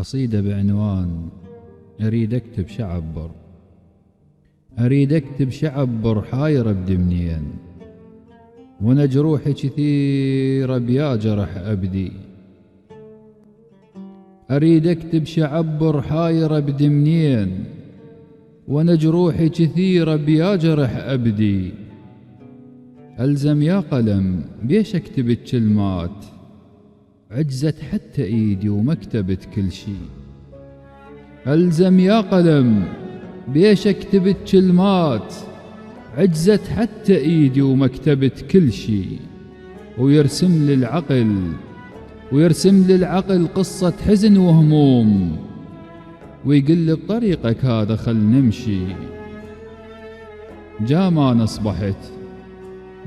قصيدة بعنوان أريد أكتب شعبر. أريد أكتب شعبر حاير أبدي منين، وأنا جروحي كثيرة بيا جرح أبدي. أريد أكتب شعبر حاير أبدي منين، وأنا جروحي كثيرة بيا جرح أبدي. ألزم يا قلم بيش أكتب الكلمات، عجزت حتى إيدي وما كتبت كل شي. ألزم يا قلم بيش أكتب الكلمات، عجزت حتى إيدي وما كتبت كل شي. ويرسم للعقل قصة حزن وهموم، ويقل بطريقك هذا خل نمشي.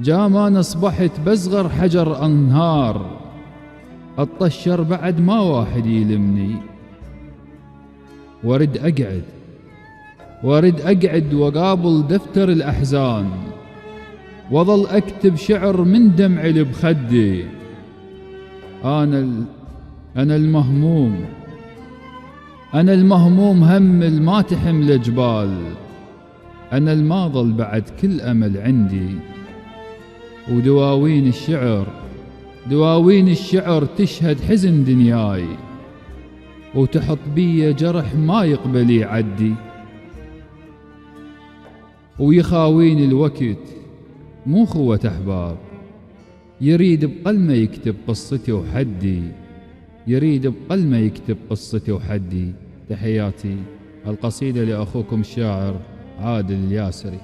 جامان أصبحت بصغر حجر أنهار، أطشر بعد ما واحد يلمني. وارد أقعد وقابل دفتر الأحزان، وظل أكتب شعر من دمعي اللي بخدي. أنا المهموم هم ما تحمل جبال، أنا الما ظل بعد كل أمل عندي. ودواوين الشعر تشهد حزن دنياي، وتحط بي جرح ما يقبل يعدي. ويخاوين الوقت مو خوة أحباب، يريد بقلمه يكتب قصتي وحدي. تحياتي، القصيدة لأخوكم الشاعر عادل الياسري.